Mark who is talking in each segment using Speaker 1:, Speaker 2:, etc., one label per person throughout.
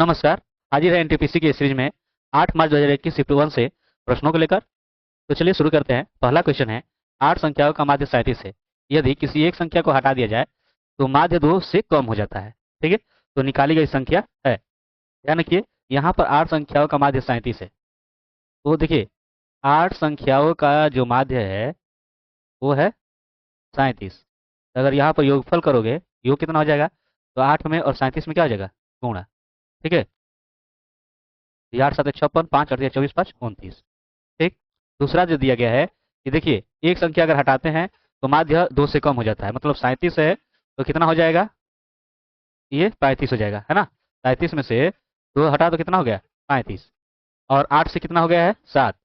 Speaker 1: नमस्कार। हाजिर है एनटीपीसी की सीरीज में 8 मार्च 2021 शिफ्ट 1 से प्रश्नों को लेकर। तो चलिए शुरू करते हैं। पहला क्वेश्चन है, 8 संख्याओं का माध्य 37 है। यदि किसी एक संख्या को हटा दिया जाए तो माध्य 2 से कम हो जाता है। ठीक है, तो निकाली गई संख्या है। ध्यान रखिए, यहाँ पर 8 संख्याओं का माध्य 37 है। तो देखिए, 8 संख्याओं का जो माध्य है वो है 37। अगर यहाँ पर योगफल करोगे, योग कितना हो जाएगा? तो 8 में और 37 में क्या हो जाएगा? गुणा। ठीक है, 8 7 56, 5 8 24, 5 29। ठीक। दूसरा जो दिया गया है कि देखिए, एक संख्या अगर हटाते हैं तो माध्य 2 से कम हो जाता है। मतलब 37 है तो कितना हो जाएगा? ये 35 हो जाएगा, है ना। 37 में से 2 हटा तो कितना हो गया? 35। और 8 से कितना हो गया है? 7।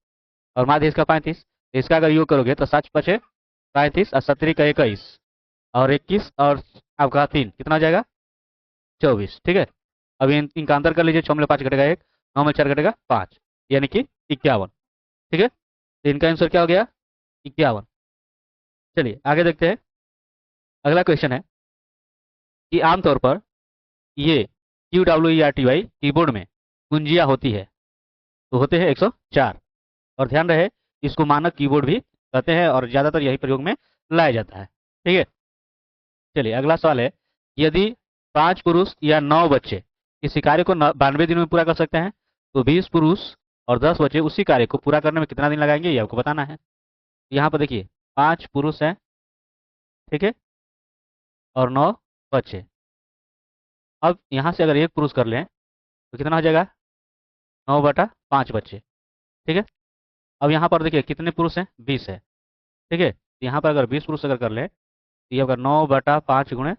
Speaker 1: और माध्य इसका 35। इसका अगर योग करोगे तो 7 बचे 35 और 17 का 21 और 21 और आपका 3 कितना हो जाएगा? 24। ठीक है। अब इनका अंतर कर लीजिए। 6 में 5 घटेगा 1, 9 में 4 घटेगा 5, यानी कि 51। ठीक है, तो इनका आंसर क्या हो गया? 51। चलिए आगे देखते हैं। अगला क्वेश्चन है कि आमतौर पर ये QWERTY कीबोर्ड में कुंजियां होती है तो होते हैं 104। और ध्यान रहे, इसको मानक कीबोर्ड भी कहते हैं और ज्यादातर यही प्रयोग में लाया जाता है। ठीक है। चलिए अगला सवाल है, यदि 5 पुरुष या 9 बच्चे किसी कार्य को 92 दिन में पूरा कर सकते हैं तो 20 पुरुष और 10 बच्चे उसी कार्य को पूरा करने में कितना दिन लगाएंगे, ये आपको बताना है। यहाँ पर देखिए, 5 पुरुष हैं, ठीक है, और 9 बच्चे। अब यहाँ से अगर एक पुरुष कर लें तो कितना हो जाएगा? 9/5 बच्चे। ठीक है। अब यहाँ पर देखिए कितने पुरुष हैं? 20 है। ठीक है, यहाँ पर अगर 20 पुरुष अगर कर लें तो ये अगर 9/5 गुणे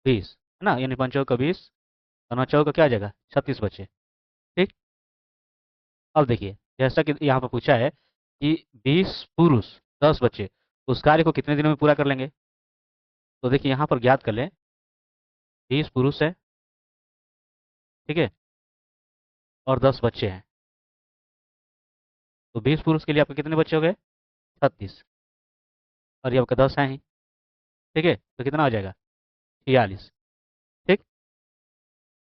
Speaker 1: 20, है ना, यानी 5 का 20 और 9 का क्या आ जाएगा? 36 बच्चे। ठीक। अब देखिए, जैसा कि यहाँ पर पूछा है कि 20 पुरुष 10 बच्चे उस कार्य को कितने दिनों में पूरा कर लेंगे। तो देखिए यहाँ पर ज्ञात कर लें, 20 पुरुष है, ठीक है, और 10 बच्चे हैं। तो 20 पुरुष के लिए आपके कितने बच्चे हो गए? 36। और ये आपका 10 है ही। ठीक है, तो कितना हो जाएगा? 46। ठीक।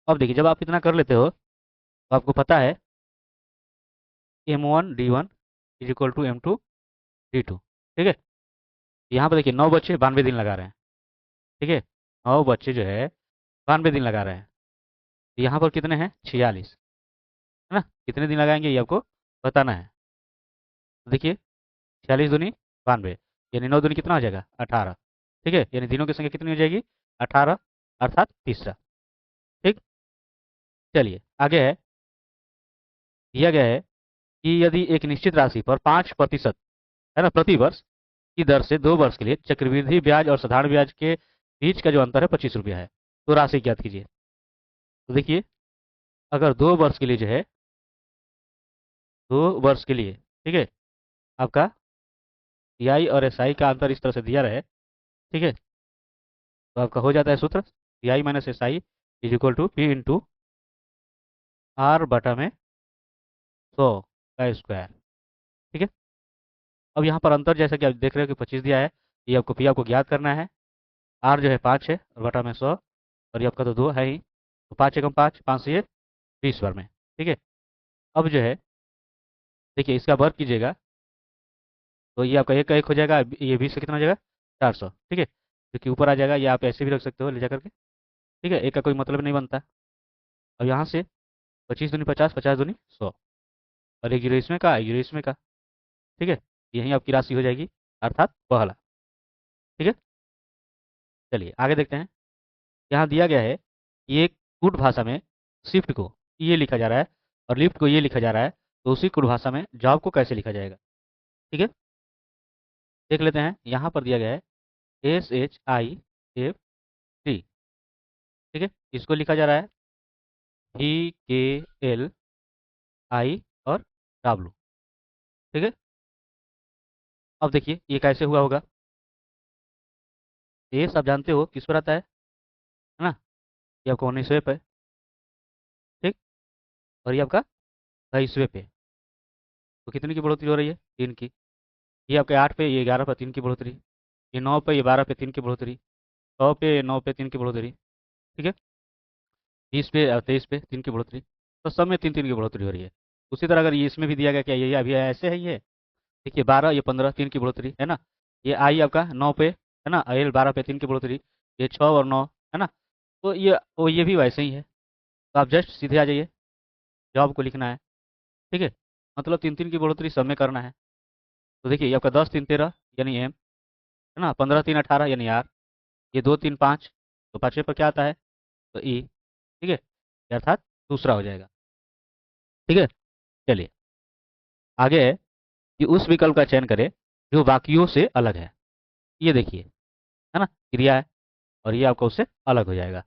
Speaker 1: अब देखिए, जब आप इतना कर लेते हो तो आपको पता है M1 D1 is equal to M2 D2। ठीक है। यहाँ पर देखिए 9 बच्चे 92 दिन लगा रहे हैं। ठीक है, 9 बच्चे जो है 92 दिन लगा रहे हैं। यहाँ पर कितने हैं? 46, है ना। कितने दिन लगाएंगे ये आपको बताना है। तो देखिए, 46 दूनी 92, यानी 9 दूनी कितना हो जाएगा? 18। ठीक है, यानी दिनों की संख्या कितनी हो जाएगी? 18, अर्थात तीसरा। ठीक। चलिए आगे है, दिया गया है कि यदि एक निश्चित राशि पर 5%, है ना, प्रति वर्ष की दर से 2 वर्ष के लिए चक्रवृद्धि ब्याज और साधारण ब्याज के बीच का जो अंतर है 25 रुपया है, तो राशि ज्ञात कीजिए। तो देखिए, अगर 2 वर्ष के लिए जो है, 2 वर्ष के लिए, ठीक है, आपका CI और SI का अंतर इस तरह से दिया रहे, ठीक है, तो आपका हो जाता है सूत्र CI minus SI is equal to P into R बटा में 100 का स्क्वायर। ठीक है। अब यहाँ पर अंतर जैसा कि आप देख रहे हो कि 25 दिया है, ये आपको P आपको ज्ञात करना है। R जो है 5 है और बटा में 100, और ये आपका तो 2 है ही, तो 5 एकम 5, 5 से ये 20 बार में। ठीक है। अब जो है देखिए, इसका वर्ग कीजिएगा तो ये आपका 1 का 1 हो जाएगा, ये 20 से कितना हो जाएगा? 400। ठीक है, क्योंकि ऊपर आ जाएगा, ये आप ऐसे भी रख सकते हो ले जा करके। ठीक है, एक का कोई मतलब नहीं बनता। अब यहाँ से 25 दूनी 50, 50 दूनी 100, और एक जीरो इसमें का, एक जीरो इसमें का। ठीक है, यही आपकी राशि हो जाएगी, अर्थात पहला। ठीक है। चलिए आगे देखते हैं। यहाँ दिया गया है कि एक कूट भाषा में शिफ्ट को ये लिखा जा रहा है और लिफ्ट को ये लिखा जा रहा है, तो उसी कूट भाषा में जॉब को कैसे लिखा जाएगा? ठीक है, देख लेते हैं। यहाँ पर दिया गया है SHIFT। ठीक है, इसको लिखा जा रहा है VKLI और W। ठीक है। अब देखिए ये कैसे हुआ होगा। एस आप जानते हो किस पर आता है ना, ये आपका 19वें पे। ठीक। और ये आपका 22वें पे। तो कितने की बढ़ोतरी हो रही है? 3 की। ये आपके 8 पे, ये 11 पे 3 की बढ़ोतरी, ये 9 पे, ये 12 पे 3 की बढ़ोतरी, 100 पे 9 पे 3 की बढ़ोतरी। ठीक है। 20 पे और 23 पे 3 की बढ़ोतरी, तो सब में 3 3 की बढ़ोतरी हो रही है। उसी तरह अगर ये इसमें भी दिया गया, क्या ये अभी ऐसे है ये, देखिए 12 ये 15 3 की बढ़ोतरी है ना। ये आई आपका 9 पे है ना, एल 12 पे 3 की बढ़ोतरी, ये 6 और 9 है ना। तो ये भी वैसे ही है। तो आप जस्ट सीधे आ जाइए, जॉब को लिखना है, ठीक है। मतलब 3 3 की बढ़ोतरी सब में करना है। तो देखिए ये आपका 10 3 13 यानी एम है ना, 15 3 18 यानी आर, ये 2 3 5, तो पाँचवें पर क्या आता है, तो ई, ठीक है, ये अर्थात दूसरा हो जाएगा। ठीक है, चलिए आगे है कि उस विकल्प का चयन करें जो बाकियों से अलग है। ये देखिए है ना, क्रिया है, और ये आपका उससे अलग हो जाएगा।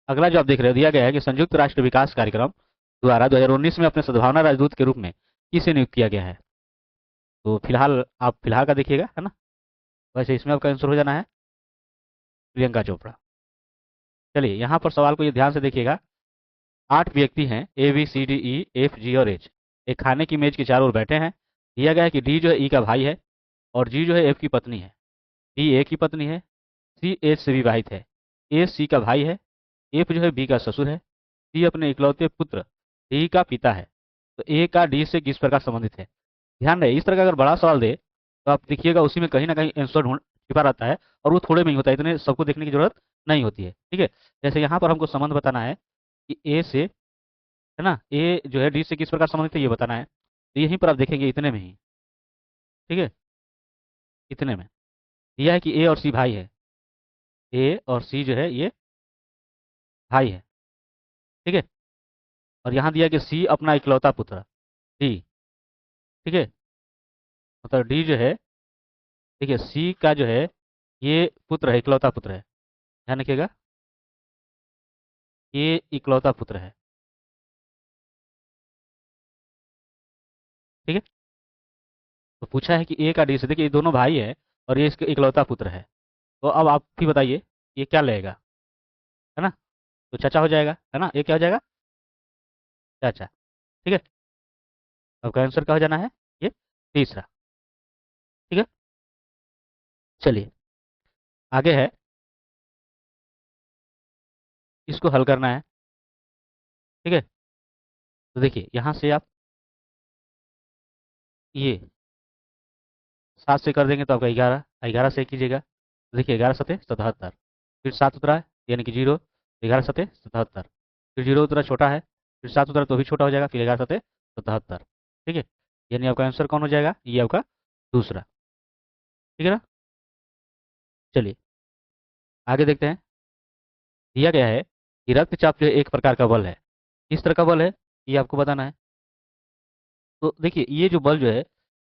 Speaker 1: अगला जो आप देख रहे हो दिया गया है कि संयुक्त राष्ट्र विकास कार्यक्रम द्वारा 2019 में अपने सद्भावना राजदूत के रूप में किसे नियुक्त किया गया है। तो फिलहाल आप फिलहाल का देखिएगा है ना, वैसे इसमें आपका आंसर हो जाना है प्रियंका चोपड़ा। चलिए यहाँ पर सवाल को ये ध्यान से देखिएगा। 8 व्यक्ति हैं, A B C D E F G और एच, एक खाने की मेज के चारों ओर बैठे हैं। दिया गया है कि डी जो है ई का भाई है, और जी जो है एफ की पत्नी है, डी ए की पत्नी है, सी एच से विवाहित है, ए सी का भाई है, एफ जो है बी का ससुर है, सी अपने इकलौते पुत्र डी का पिता है। तो ए का डी से किस प्रकार संबंधित है। ध्यान रहे, इस तरह का अगर बड़ा सवाल दे तो आप देखिएगा उसी में कहीं ना कहीं आंसर ढूंढ छिपा रहता है, और वो थोड़े में ही होता है, इतने सबको देखने की जरूरत नहीं होती है। ठीक है, जैसे यहाँ पर हमको संबंध बताना है कि ए से है ना, ए जो है डी से किस प्रकार संबंधित है ये बताना है, तो यहीं पर आप देखेंगे इतने में ही। ठीक है, इतने में दिया है कि ए और सी भाई है, ए और सी जो है ये भाई है। ठीक है, और यहाँ दिया कि सी अपना इकलौता पुत्र डी, ठीक है, मतलब डी जो है, ठीक है, सी का जो है ये पुत्र है, इकलौता पुत्र है, ध्यान रखिएगा, ये इकलौता पुत्र है। ठीक है, तो पूछा है कि ए का डी से, देखिए ये दोनों भाई है और ये इसका इकलौता पुत्र है। तो अब आप भी बताइए ये क्या लेगा, है ना, तो चाचा हो जाएगा, है ना, ये क्या हो जाएगा, चाचा। ठीक है, आपका आंसर क्या हो जाना है, ये तीसरा। ठीक है, चलिए आगे है, इसको हल करना है। ठीक है, तो देखिए यहाँ से आप ये 7 से कर देंगे तो आपका 11, 11 से कीजिएगा, तो देखिए 11 सतह 77, फिर 7 उतरा है यानी कि 0, 11 सतह 77, फिर 0 उतरा छोटा है, फिर 7 उतरा तो भी छोटा हो जाएगा, फिर 11 सतह 77। ठीक है, यानी आपका आंसर कौन हो जाएगा, ये आपका दूसरा। ठीक है ना, चलिए आगे देखते हैं। दिया गया है कि रक्तचाप जो है एक प्रकार का बल है, किस तरह का बल है ये आपको बताना है। तो देखिए ये जो बल जो है,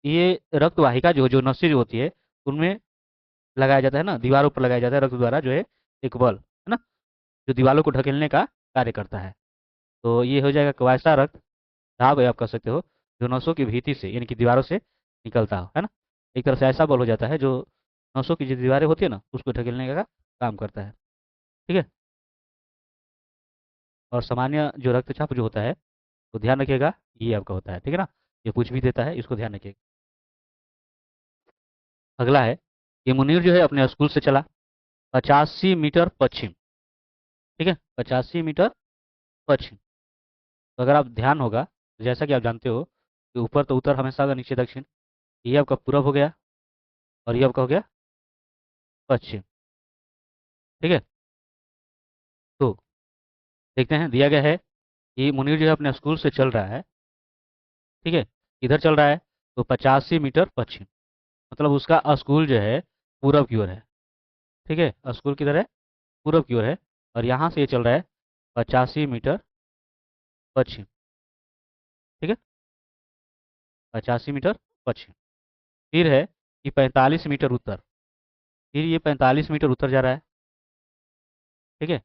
Speaker 1: ये रक्त वाहिका जो जो नसें जो होती है उनमें लगाया जाता है ना, दीवारों पर लगाया जाता है रक्त द्वारा जो है, एक बल है ना, जो दीवारों को ढकेलने का कार्य करता है। तो ये हो जाएगा क्वासा रक्त दाब है, आप कह सकते हो, जो नसों की भीति से यानी कि दीवारों से निकलता हो, है ना। एक तरह से ऐसा बल हो जाता है जो नसों की जो दीवारें होती है ना उसको ढकेलने का काम करता है। ठीक है, और सामान्य जो रक्तचाप जो होता है, तो ध्यान रखिएगा ये आपका होता है। ठीक है ना, ये पूछ भी देता है, इसको ध्यान रखिएगा। अगला है कि मुनीर जो है अपने स्कूल से चला 85 मीटर पश्चिम। ठीक है, 85 मीटर पश्चिम। तो अगर आप ध्यान होगा तो जैसा कि आप जानते हो कि ऊपर तो उत्तर हमेशा होगा, नीचे दक्षिण, ये आपका पूरब हो गया और ये आपका हो गया पश्चिम। ठीक है, तो देखते हैं, दिया गया है कि मुनीर जो है अपने स्कूल से चल रहा है, ठीक है, इधर चल रहा है, तो 85 मीटर पश्चिम, मतलब उसका स्कूल जो है पूरब की ओर है। ठीक है, स्कूल किधर है, पूरब की ओर है, और यहाँ से ये चल रहा है 85 मीटर पश्चिम। ठीक है, 85 मीटर पश्चिम। फिर है कि 45 मीटर उत्तर, फिर ये 45 मीटर उत्तर जा रहा है। ठीक है,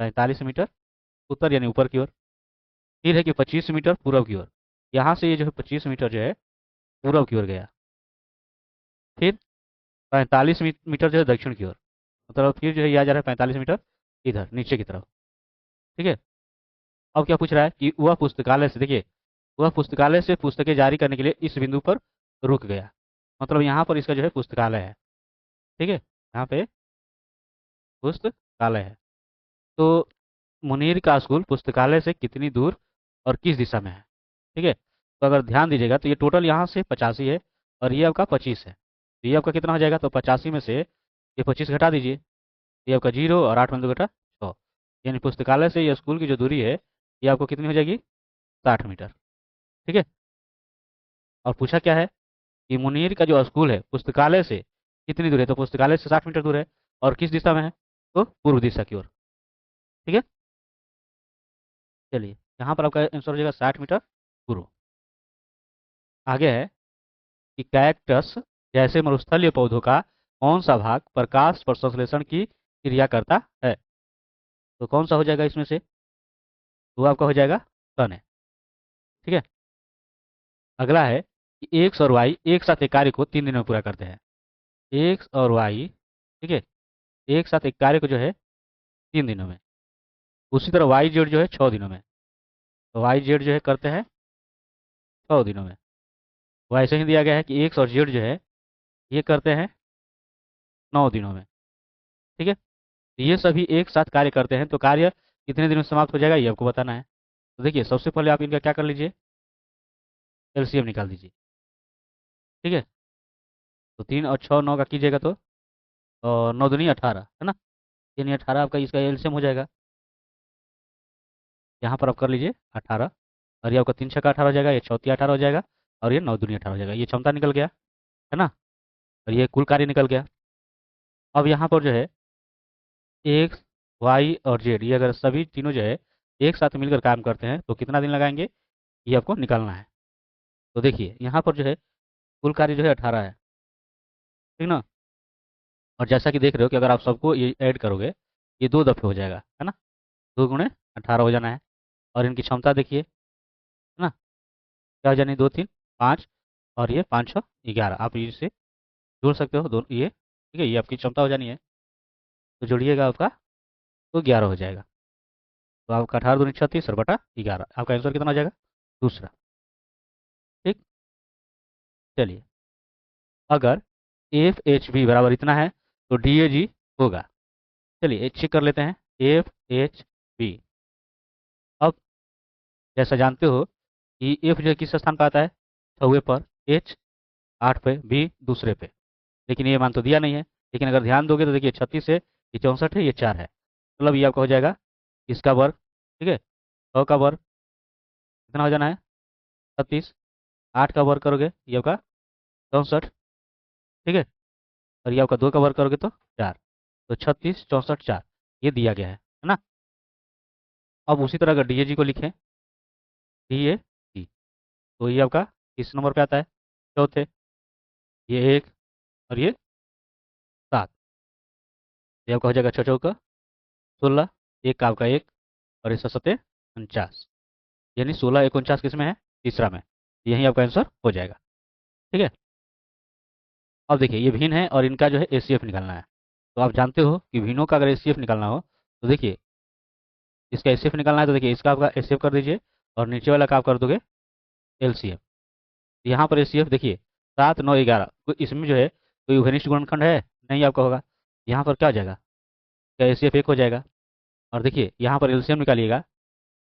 Speaker 1: 45 मीटर उत्तर यानी ऊपर की ओर। फिर है कि 25 मीटर पूरब की ओर, यहाँ से ये जो है 25 मीटर जो है पूरब की ओर गया। फिर 45 मीटर जो है दक्षिण की ओर, मतलब फिर जो है ये आ जा रहा है 45 मीटर इधर नीचे की तरफ। ठीक है, अब क्या पूछ रहा है कि वह पुस्तकालय से, देखिए वह पुस्तकालय से पुस्तकें जारी करने के लिए इस बिंदु पर रुक गया, मतलब यहाँ पर इसका जो है पुस्तकालय है। ठीक है, यहाँ पे पुस्तकालय है। तो मुनीर का स्कूल पुस्तकालय से कितनी दूर और किस दिशा में है। ठीक है, तो अगर ध्यान दीजिएगा तो ये टोटल यहाँ से 85 है और ये आपका 25 है, तो ये आपका कितना हो जाएगा, तो 85 में से ये 25 घटा दीजिए, ये आपका 0 और 8 में 2 घटा 100, यानी पुस्तकालय से ये स्कूल की जो दूरी है ये आपको कितनी हो जाएगी, 60 मीटर। ठीक है, और पूछा क्या है कि मुनीर का जो स्कूल है पुस्तकालय से कितनी दूर है, तो पुस्तकालय से 60 मीटर दूर है और किस दिशा में है, तो पूर्व दिशा की ओर। ठीक है, चलिए यहाँ पर आपका आंसर हो जाएगा 60 मीटर पूर्व। आगे है कि कैक्टस जैसे मरुस्थलीय पौधों का कौन सा भाग प्रकाश प्रसंश्लेषण की क्रिया करता है, तो कौन सा हो जाएगा इसमें से, वो आपका हो जाएगा सन है। ठीक है, अगला है कि एक्स और वाई एक साथ एक कार्य को 3 दिनों में पूरा करते हैं। एक्स और वाई, ठीक है, एक साथ एक कार्य को जो है 3 दिनों में, उसी तरह वाई जेड जो है 6 दिनों में, तो वाई जेड जो है करते हैं 6 दिनों में। वैसे ही दिया गया है कि एक्स और जेड जो है ये करते हैं 9 दिनों में। ठीक है, तो ये सभी एक साथ कार्य करते हैं, तो कार्य कितने दिनों में समाप्त हो जाएगा ये आपको बताना है। तो देखिए सबसे पहले आप इनका क्या कर लीजिए, एलसीएम निकाल दीजिए। ठीक है, तो 3 और 6 9 का कीजिएगा तो और 9 दूनी 18 है ना, यानी 18 आपका इसका एलसीएम हो जाएगा। यहाँ पर आप कर लीजिए 18, और ये आपका 3 6 का 18 हो जाएगा, ये 34 18 हो जाएगा, और ये 9 दूनी 18 हो जाएगा, ये क्षमता निकल गया है ना, और ये कुल कार्य निकल गया। अब यहाँ पर जो है एक्स वाई और जेड ये अगर सभी तीनों जो है एक साथ मिलकर काम करते हैं तो कितना दिन लगाएंगे, ये आपको निकालना है। तो देखिए यहाँ पर जो है कुल कार्य जो है 18 है, ठीक ना, और जैसा कि देख रहे हो कि अगर आप सबको ये ऐड करोगे ये 2 दफे हो जाएगा, है ना, 2 गुणे 18 हो जाना है। और इनकी क्षमता देखिए, है ना, क्या हो जानी, 2 3 5, और ये 5 6 11, आप इसे जोड़ सकते हो दोनों ये, ठीक है, ये आपकी क्षमता हो जानी है, तो जोड़िएगा आपका तो 11 हो जाएगा। तो आपका 18 दूनी 36 और बटा 11, आपका आंसर कितना हो जाएगा, दूसरा। ठीक, चलिए अगर एफ एच बी बराबर इतना है तो डी ए जी होगा। चलिए चेक कर लेते हैं एफ एच बी। अब जैसा जानते हो कि एफ जो है किस स्थान पर आता है, 6वें पर, एच 8 पे, बी दूसरे पे, लेकिन ये मान तो दिया नहीं है। लेकिन अगर ध्यान दोगे तो देखिए 36 है, ये 64 है, ये 4 है, मतलब ये आपका हो जाएगा इसका वर्ग। ठीक है, 100 का वर्ग कितना हो जाना है, 36, 8 का वर्ग करोगे ये आपका 64, ठीक है, और ये आपका 2 का वर्ग करोगे तो 4, तो 36 64 4 ये दिया गया है ना। अब उसी तरह अगर डी ए जी को लिखें, डी ए जी, तो ये आपका किस नंबर पे आता है, चौथे, ये 1 और ये 7, ये आपका हो जाएगा 6 चौका 16, एक का आपका 1, और इस 7 49, यानी 16 49 किस में है, तीसरा में, यही आपका आंसर हो जाएगा। ठीक है, अब देखिए ये भिन्न है और इनका जो है एसीएफ निकालना है। तो आप जानते हो कि भिन्नों का अगर एसीएफ निकालना हो तो देखिए इसका एसीएफ निकालना है, तो देखिए इसका आपका एसीएफ कर दीजिए और नीचे वाला का आप कर दोगे एलसीएफ। यहाँ पर एसीएफ देखिए 7 9 11, तो इसमें जो है कोई घनिष्ठ गुणनखंड है नहीं, आपका होगा, यहाँ पर क्या हो जाएगा, क्या एसीएफ 1 हो जाएगा। और देखिए यहाँ पर एलसीएम निकालिएगा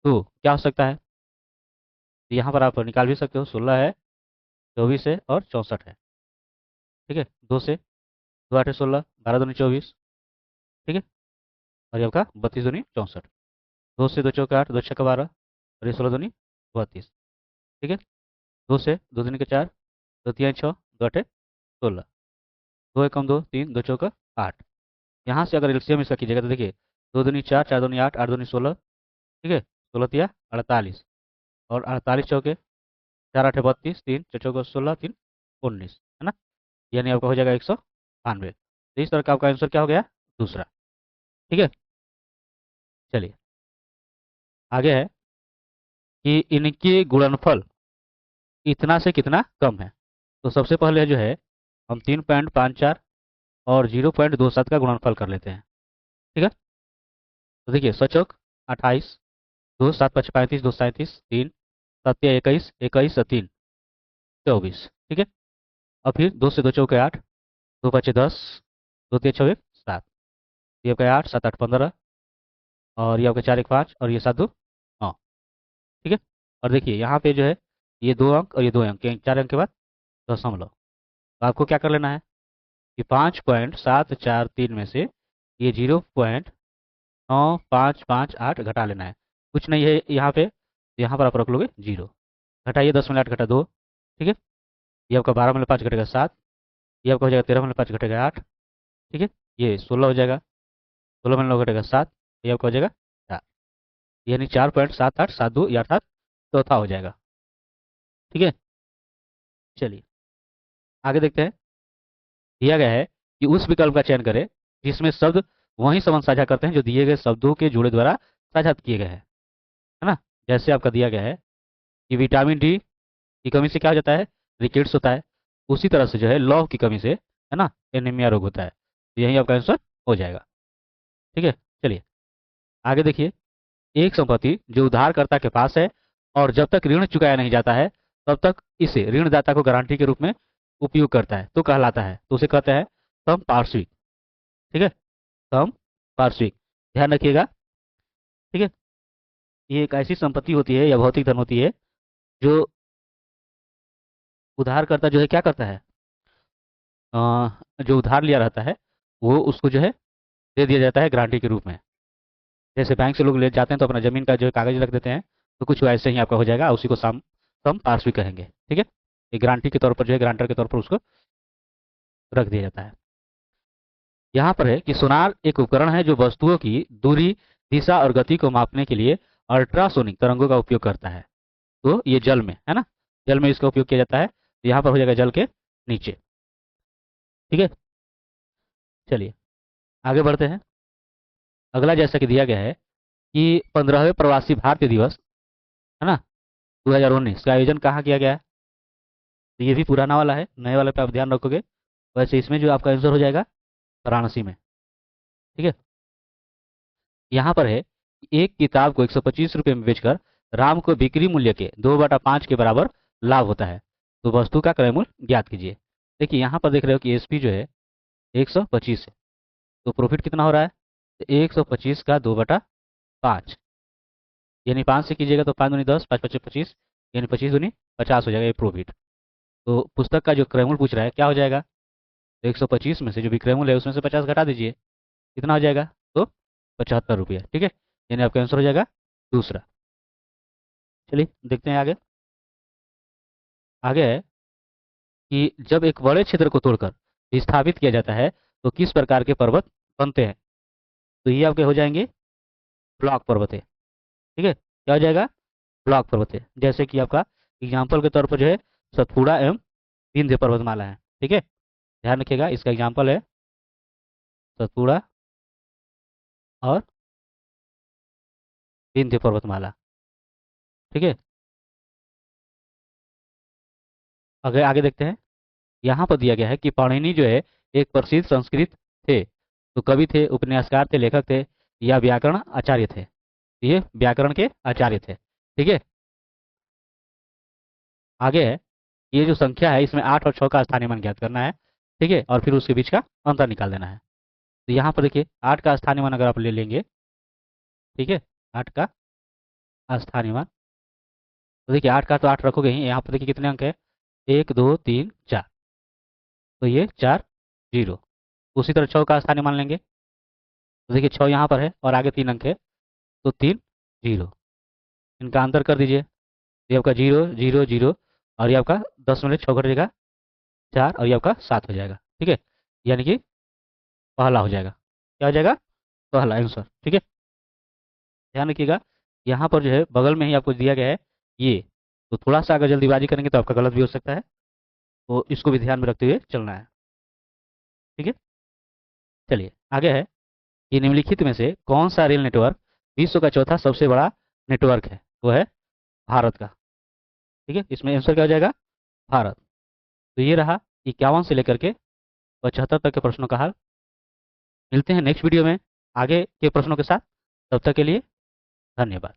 Speaker 1: तो क्या हो सकता है, तो यहाँ पर आप निकाल भी सकते हो, 16 है, 24 है और 64 है। ठीक है, 2 से 2 8 16, 12 दूनी 24, ठीक है, और ये आपका 32 दूनी 64, 2 से 2 चौका 8, 2 छक्का 12, और ये 16 दूनी 32, ठीक है, 2 से 2 दूनी के 4, 2 तिहाई 6, 2 8 16, 2 एकम 2 3, 2 चौका 8। यहाँ से अगर एलसीएम इसका कीजिएगा तो देखिए 2 दूनी 4, 4 दूनी 8, 8 दूनी 16, ठीक है, 16 तिया 48, और 48 चौके 4 8 32, 3 4 चौका 16, 3 19, है ना, यानी आपका हो जाएगा 192। तो इस तरह का आपका आंसर क्या हो गया, दूसरा। ठीक है, चलिए आगे है कि इनके गुणनफल इतना से कितना कम है। तो सबसे पहले जो है हम 3.54 और 0.27 का गुणनफल कर लेते हैं। ठीक है, तो देखिए सचौक 28, 2 7 5 35, 2 37, 3 7 21 21 3 24, ठीक है, और फिर 2 से 2 चौके 8, 2 5 10, 2 3 6 7, ये आपका 8 7 8 15, और ये आपका 4 1 5 और ये 7 2 9। ठीक है। और देखिए यहाँ पे जो है ये 2 अंक और ये 2 अंक, 4 अंक के बाद दशमलव। तो आपको क्या कर लेना है कि 5.743 में से ये 0.9558 घटा लेना है। कुछ नहीं है यहाँ पे, यहाँ पर आप रख लोगे 0। घटाइए 10 में 8 घटा 2। ठीक है। ये आपका 12 में 5 घटेगा 7। ये आपका हो जाएगा 13 में 5 घटेगा 8। ठीक है। ये 16 हो जाएगा, 16 में 9 घटेगा 7। ये आपका हो जाएगा 4। यानी 4.7872 ये अर्थात चौथा हो जाएगा। ठीक है। चलिए आगे देखते हैं। दिया गया है कि उस विकल्प का चयन करें जिसमें शब्द वही संबंध साझा करते हैं जो दिए गए शब्दों के जोड़े द्वारा साझा किए गए हैं, है ना। जैसे आपका दिया गया है कि विटामिन डी की कमी से क्या हो जाता है, रिकेट्स होता है। उसी तरह से जो है लौह की कमी से, है ना, एनीमिया रोग होता है। तो यही आपका आंसर हो जाएगा। ठीक है। चलिए आगे देखिए। एक संपत्ति जो उधारकर्ता के पास है और जब तक ऋण चुकाया नहीं जाता है तब तक इसे ऋणदाता को गारंटी के रूप में उपयोग करता है तो कहलाता है, तो उसे कहते हैं समपार्श्विक। ठीक है। समपार्श्विक, ध्यान रखिएगा। ठीक है। ये एक ऐसी संपत्ति होती है या भौतिक धन होती है जो उधारकर्ता जो है क्या करता है, जो उधार लिया रहता है वो उसको जो है दे दिया जाता है गारंटी के रूप में। जैसे बैंक से लोग ले जाते हैं तो अपना जमीन का जो है कागज रख देते हैं, तो कुछ वैसे ही आपका हो जाएगा, उसी को समपार्श्विक कहेंगे। ठीक है। एक गारंटी के तौर पर जो है, गारंटर के तौर पर उसको रख दिया जाता है। यहाँ पर है कि सोनार एक उपकरण है जो वस्तुओं की दूरी, दिशा और गति को मापने के लिए अल्ट्रासोनिक तरंगों का उपयोग करता है। तो ये जल में है ना, जल में इसका उपयोग किया जाता है। तो यहाँ पर हो जाएगा जल के नीचे। ठीक है। चलिए आगे बढ़ते हैं। अगला जैसा कि दिया गया है कि 15वें प्रवासी भारतीय दिवस, है ना, 2019 का आयोजन कहाँ किया गया है। तो ये भी पुराना वाला है, नए वाले पे आप ध्यान रखोगे। वैसे इसमें जो आपका आंसर हो जाएगा वाराणसी में। ठीक है। यहाँ पर है कि एक किताब को 125 रुपये में बेचकर राम को बिक्री मूल्य के 2/5 के बराबर लाभ होता है, तो वस्तु का क्रय मूल्य ज्ञात कीजिए। देखिए यहाँ पर देख रहे हो कि एसपी जो है 125 है, तो प्रॉफिट कितना हो रहा है, तो 125 का 2/5, यानी 5 से कीजिएगा तो 5 दूनी 10, 5 5 25, यानी 25 दूनी 50 हो जाएगा ये प्रॉफिट। तो पुस्तक का जो क्रय मूल्य पूछ रहा है क्या हो जाएगा, तो 125 में से जो विक्रय मूल्य है उसमें से 50 घटा दीजिए, कितना हो जाएगा, तो 75 रुपये। ठीक है। यानी आपका आंसर हो जाएगा दूसरा। चलिए देखते हैं आगे। आगे है कि जब एक बड़े क्षेत्र को तोड़कर विस्थापित किया जाता है तो किस प्रकार के पर्वत बनते हैं। तो ये आपके हो जाएंगे ब्लॉक पर्वत है। ठीक है। क्या हो जाएगा, ब्लॉक पर्वत है। जैसे कि आपका एग्जाम्पल के तौर पर जो है सतपुड़ा एवं विंध्य पर्वतमाला है। ठीक है। ध्यान रखिएगा, इसका एग्जाम्पल है सतपुड़ा और विंध्य पर्वतमाला। ठीक है। आगे आगे देखते हैं। यहाँ पर दिया गया है कि पाणिनि जो है एक प्रसिद्ध संस्कृत थे, तो कवि थे, उपन्यासकार थे, लेखक थे या व्याकरण आचार्य थे। ये व्याकरण के आचार्य थे। ठीक है। आगे है, ये जो संख्या है इसमें 8 और 6 का स्थानीय मान ज्ञात करना है। ठीक है। और फिर उसके बीच का अंतर निकाल देना है। तो यहाँ पर देखिए 8 का स्थानीय मान अगर आप ले लेंगे, ठीक है, 8 का स्थानीय मान, तो देखिए 8 का तो 8 रखोगे ही। यहाँ पर देखिए कितने अंक है, 1 2 3 4, तो ये 4 0। उसी तरह 6 का स्थानीय मान लेंगे, तो देखिए 6 यहाँ पर है और आगे 3 अंक है, तो 3 0। इनका अंतर कर दीजिए, ये आपका 0 0 0 और ये आपका 10 में 6 घटेगा 4 और ये आपका 7 हो जाएगा। ठीक है। यानी कि पहला हो जाएगा। क्या हो जाएगा, पहला आंसर। ठीक है। ध्यान रखिएगा, यहाँ पर जो है बगल में ही आपको दिया गया है ये, तो थोड़ा सा अगर जल्दीबाजी करेंगे तो आपका गलत भी हो सकता है, तो इसको भी ध्यान में रखते हुए चलना है। ठीक है। चलिए आगे है कि निम्नलिखित में से कौन सा रेल नेटवर्क विश्व का चौथा सबसे बड़ा नेटवर्क है, वो है भारत का। ठीक है। इसमें आंसर क्या हो जाएगा, भारत। तो ये रहा 51 से लेकर के 75 तक के प्रश्नों का हल। मिलते हैं नेक्स्ट वीडियो में आगे के प्रश्नों के साथ। तब तक के लिए धन्यवाद।